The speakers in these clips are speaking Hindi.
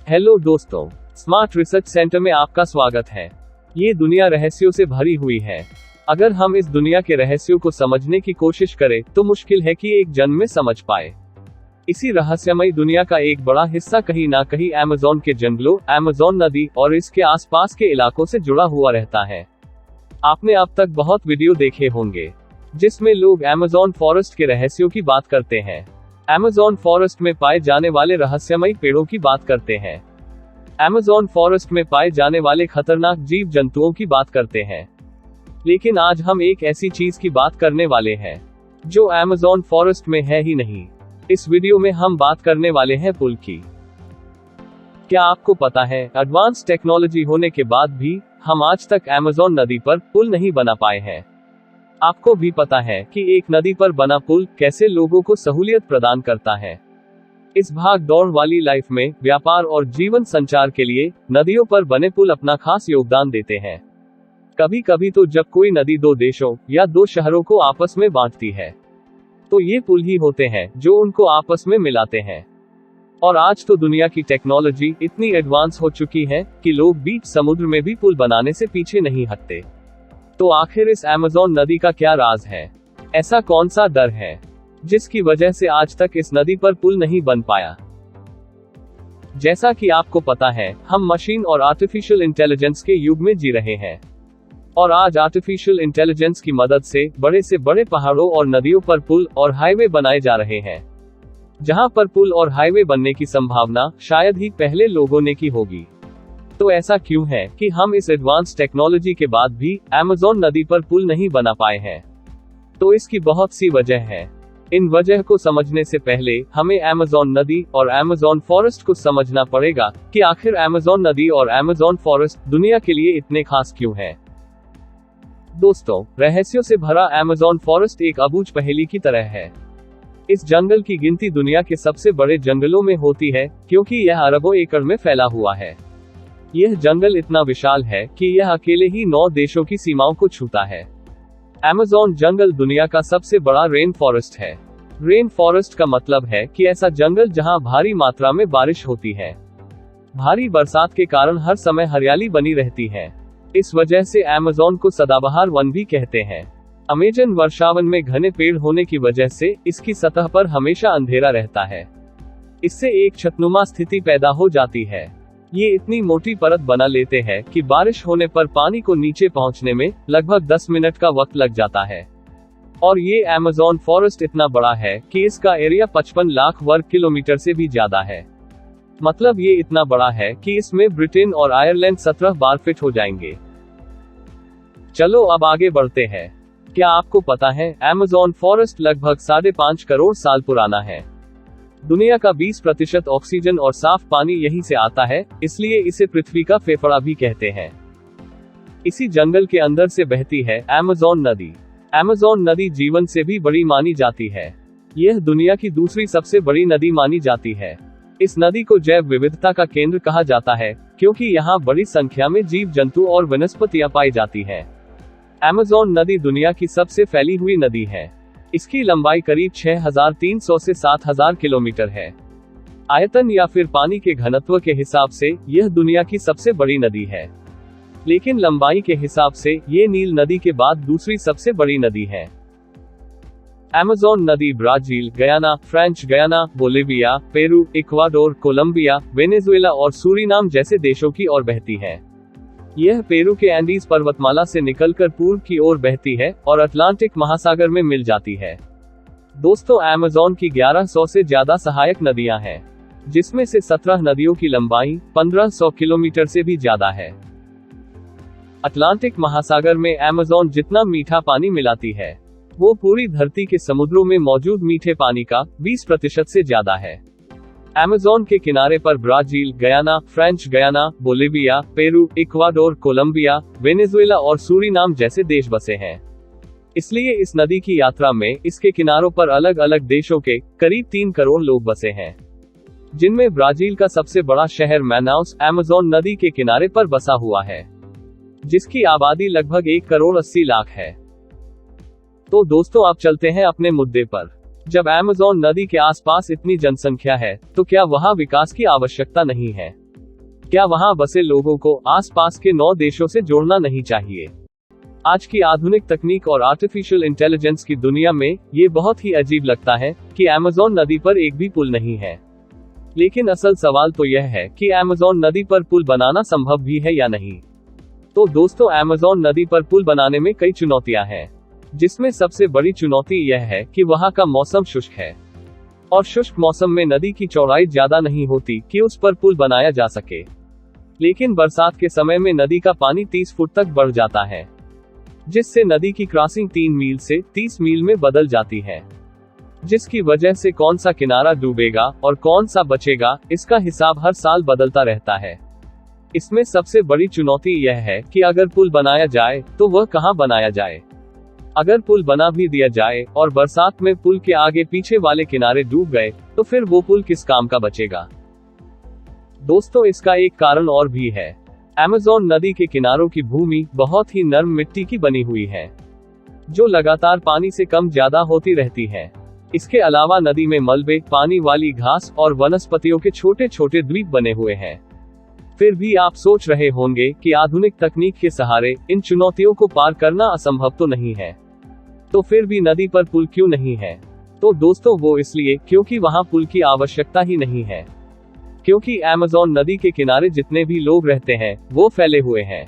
हेलो दोस्तों, स्मार्ट रिसर्च सेंटर में आपका स्वागत है। ये दुनिया रहस्यों से भरी हुई है। अगर हम इस दुनिया के रहस्यों को समझने की कोशिश करें तो मुश्किल है कि एक जन्म में समझ पाए। इसी रहस्यमयी दुनिया का एक बड़ा हिस्सा कहीं ना कहीं अमेज़न के जंगलों, अमेज़न नदी और इसके आसपास के इलाकों से जुड़ा हुआ रहता है। आपने अब तक बहुत वीडियो देखे होंगे जिसमें लोग अमेज़न फॉरेस्ट के रहस्यों की बात करते हैं, अमेज़न फॉरेस्ट में पाए जाने वाले रहस्यमयी पेड़ों की बात करते हैं, अमेज़न फॉरेस्ट में पाए जाने वाले खतरनाक जीव जंतुओं की बात करते हैं। लेकिन आज हम एक ऐसी चीज की बात करने वाले हैं जो अमेज़न फॉरेस्ट में है ही नहीं। इस वीडियो में हम बात करने वाले हैं पुल की। क्या आपको पता है, एडवांस टेक्नोलॉजी होने के बाद भी हम आज तक अमेज़न नदी पर पुल नहीं बना पाए हैं। आपको भी पता है कि एक नदी पर बना पुल कैसे लोगों को सहूलियत प्रदान करता है। इस भाग दौड़ वाली लाइफ में व्यापार और जीवन संचार के लिए नदियों पर बने पुल अपना खास योगदान देते हैं। कभी कभी तो जब कोई नदी दो देशों या दो शहरों को आपस में बांटती है तो ये पुल ही होते हैं जो उनको आपस में मिलाते हैं। और आज तो दुनिया की टेक्नोलॉजी इतनी एडवांस हो चुकी है कि लोग बीच समुद्र में भी पुल बनाने से पीछे नहीं हटते। तो आखिर इस अमेज़न नदी का क्या राज है? ऐसा कौन सा डर है जिसकी वजह से आज तक इस नदी पर पुल नहीं बन पाया? जैसा कि आपको पता है, हम मशीन और आर्टिफिशियल इंटेलिजेंस के युग में जी रहे हैं। और आज आर्टिफिशियल इंटेलिजेंस की मदद से बड़े पहाड़ों और नदियों पर पुल और हाईवे बनाए जा रहे हैं। जहां पर पुल और हाईवे बनने की संभावना शायद ही पहले लोगों ने की होगी। तो ऐसा क्यों है कि हम इस एडवांस टेक्नोलॉजी के बाद भी अमेज़न नदी पर पुल नहीं बना पाए हैं? तो इसकी बहुत सी वजह है। इन वजह को समझने से पहले हमें अमेज़न नदी और अमेज़न फॉरेस्ट को समझना पड़ेगा कि आखिर अमेज़न नदी और अमेज़न फॉरेस्ट दुनिया के लिए इतने खास क्यों है। दोस्तों, रहस्यों से भरा अमेज़न फॉरेस्ट एक अबूझ पहेली की तरह है। इस जंगल की गिनती दुनिया के सबसे बड़े जंगलों में होती है क्योंकि यह अरबों एकड़ में फैला हुआ है। यह जंगल इतना विशाल है कि यह अकेले ही 9 देशों की सीमाओं को छूता है। अमेज़न जंगल दुनिया का सबसे बड़ा रेन फॉरेस्ट है। रेन फॉरेस्ट का मतलब है कि ऐसा जंगल जहां भारी मात्रा में बारिश होती है। भारी बरसात के कारण हर समय हरियाली बनी रहती है। इस वजह से अमेज़न को सदाबहार वन भी कहते हैं। अमेज़न वर्षावन में घने पेड़ होने की वजह से इसकी सतह पर हमेशा अंधेरा रहता है। इससे एक छतनुमा स्थिति पैदा हो जाती है। ये इतनी मोटी परत बना लेते हैं कि बारिश होने पर पानी को नीचे पहुंचने में लगभग 10 मिनट का वक्त लग जाता है। और ये अमेज़न फॉरेस्ट इतना बड़ा है कि इसका एरिया 55 लाख वर्ग किलोमीटर से भी ज्यादा है। मतलब ये इतना बड़ा है कि इसमें ब्रिटेन और आयरलैंड 17 बार फिट हो जाएंगे। चलो अब आगे बढ़ते हैं। क्या आपको पता है, अमेज़न फॉरेस्ट लगभग 5.5 करोड़ साल पुराना है। दुनिया का 20% ऑक्सीजन और साफ पानी यहीं से आता है, इसलिए इसे पृथ्वी का फेफड़ा भी कहते हैं। इसी जंगल के अंदर से बहती है अमेज़न नदी। अमेज़न नदी जीवन से भी बड़ी मानी जाती है। यह दुनिया की दूसरी सबसे बड़ी नदी मानी जाती है। इस नदी को जैव विविधता का केंद्र कहा जाता है क्योंकि यहाँ बड़ी संख्या में जीव जंतु और वनस्पतियां पाई जाती हैं। अमेज़न नदी दुनिया की सबसे फैली हुई नदी है। इसकी लंबाई करीब 6,300 से 7,000 किलोमीटर है। आयतन या फिर पानी के घनत्व के हिसाब से यह दुनिया की सबसे बड़ी नदी है। लेकिन लंबाई के हिसाब से ये नील नदी के बाद दूसरी सबसे बड़ी नदी है। अमेज़न नदी Brazil, Guyana, French Guiana, Bolivia, Peru, Ecuador, Colombia, Venezuela और सूरीनाम जैसे देशों की ओर बहती है। यह पेरू के एंडीज पर्वतमाला से निकलकर पूर्व की ओर बहती है और अटलांटिक महासागर में मिल जाती है। दोस्तों, अमेज़न की 1100 से ज्यादा सहायक नदियां हैं, जिसमें से 17 नदियों की लंबाई 1500 किलोमीटर से भी ज्यादा है। अटलांटिक महासागर में अमेज़न जितना मीठा पानी मिलाती है, वो पूरी धरती के समुद्रों में मौजूद मीठे पानी का 20% से ज्यादा है। अमेज़न के किनारे पर Brazil, Guyana, French Guiana, Bolivia, Peru, Ecuador, Colombia, Venezuela और सूरीनाम जैसे देश बसे हैं। इसलिए इस नदी की यात्रा में इसके किनारों पर अलग अलग देशों के करीब 3 करोड़ लोग बसे हैं, जिनमें ब्राजील का सबसे बड़ा शहर मैनाउस अमेज़न नदी के किनारे पर बसा हुआ है, जिसकी आबादी लगभग 1 करोड़ 80 लाख है। तो दोस्तों, आप चलते हैं अपने मुद्दे पर। जब अमेज़न नदी के आसपास इतनी जनसंख्या है तो क्या वहां विकास की आवश्यकता नहीं है? क्या वहां बसे लोगों को आसपास के 9 देशों से जोड़ना नहीं चाहिए? आज की आधुनिक तकनीक और आर्टिफिशियल इंटेलिजेंस की दुनिया में ये बहुत ही अजीब लगता है कि अमेज़न नदी पर एक भी पुल नहीं है। लेकिन असल सवाल तो यह है कि अमेज़न नदी पर पुल बनाना संभव भी है या नहीं। तो दोस्तों, अमेज़न नदी पर पुल बनाने में कई चुनौतियां हैं, जिसमें सबसे बड़ी चुनौती यह है कि वहां का मौसम शुष्क है, और शुष्क मौसम में नदी की चौड़ाई ज्यादा नहीं होती कि उस पर पुल बनाया जा सके। लेकिन बरसात के समय में नदी का पानी 30 फुट तक बढ़ जाता है, जिससे नदी की क्रॉसिंग 3 मील से 30 मील में बदल जाती है, जिसकी वजह से कौन सा किनारा डूबेगा और कौन सा बचेगा, इसका हिसाब हर साल बदलता रहता है। इसमें सबसे बड़ी चुनौती यह है कि अगर पुल बनाया जाए तो वह कहां बनाया जाए। अगर पुल बना भी दिया जाए और बरसात में पुल के आगे पीछे वाले किनारे डूब गए, तो फिर वो पुल किस काम का बचेगा? दोस्तों, इसका एक कारण और भी है। अमेज़न नदी के किनारों की भूमि बहुत ही नरम मिट्टी की बनी हुई है, जो लगातार पानी से कम ज्यादा होती रहती है। इसके अलावा नदी में मलबे, पानी वाली घास और वनस्पतियों के छोटे छोटे द्वीप बने हुए हैं। फिर भी आप सोच रहे होंगे कि आधुनिक तकनीक के सहारे इन चुनौतियों को पार करना असंभव तो नहीं है, तो फिर भी नदी पर पुल क्यों नहीं है? तो दोस्तों, वो इसलिए क्योंकि वहां पुल की आवश्यकता ही नहीं है। क्योंकि अमेज़न नदी के किनारे जितने भी लोग रहते हैं वो फैले हुए हैं,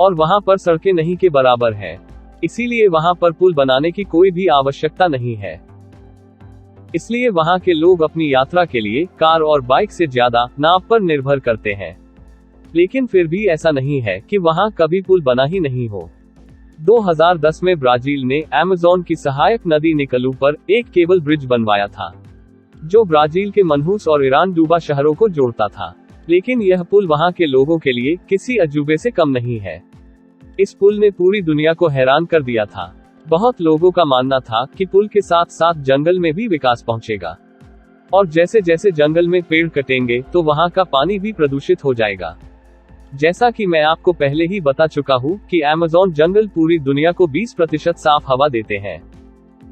और वहां पर सड़कें नहीं के बराबर हैं। इसीलिए वहां पर पुल बनाने की कोई भी आवश्यकता नहीं है। इसलिए वहां के लोग अपनी यात्रा के लिए कार और बाइक से ज्यादा नाव पर निर्भर करते हैं। लेकिन फिर भी ऐसा नहीं है कि वहां कभी पुल बना ही नहीं हो। 2010 में ब्राजील ने अमेज़न की सहायक नदी निकलू पर एक केबल ब्रिज बनवाया था, जो ब्राजील के मनहूस और ईरान डूबा शहरों को जोड़ता था। लेकिन यह पुल वहां के लोगों के लिए किसी अजूबे से कम नहीं है। इस पुल ने पूरी दुनिया को हैरान कर दिया था। बहुत लोगों का मानना था कि पुल के साथ साथ जंगल में भी विकास पहुंचेगा, और जैसे जैसे जंगल में पेड़ कटेंगे तो वहां का पानी भी प्रदूषित हो जाएगा। जैसा कि मैं आपको पहले ही बता चुका हूं कि अमेज़न जंगल पूरी दुनिया को 20% साफ हवा देते हैं,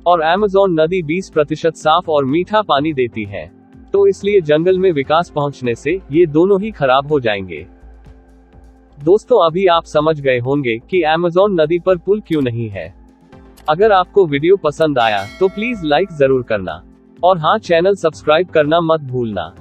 और अमेज़न नदी 20% साफ और मीठा पानी देती है। तो इसलिए जंगल में विकास पहुंचने से ये दोनों ही खराब हो जाएंगे। दोस्तों, अभी आप समझ गए होंगे कि अमेज़न नदी पर पुल क्यों नहीं है। अगर आपको वीडियो पसंद आया तो प्लीज लाइक जरूर करना, और हाँ, चैनल सब्सक्राइब करना मत भूलना।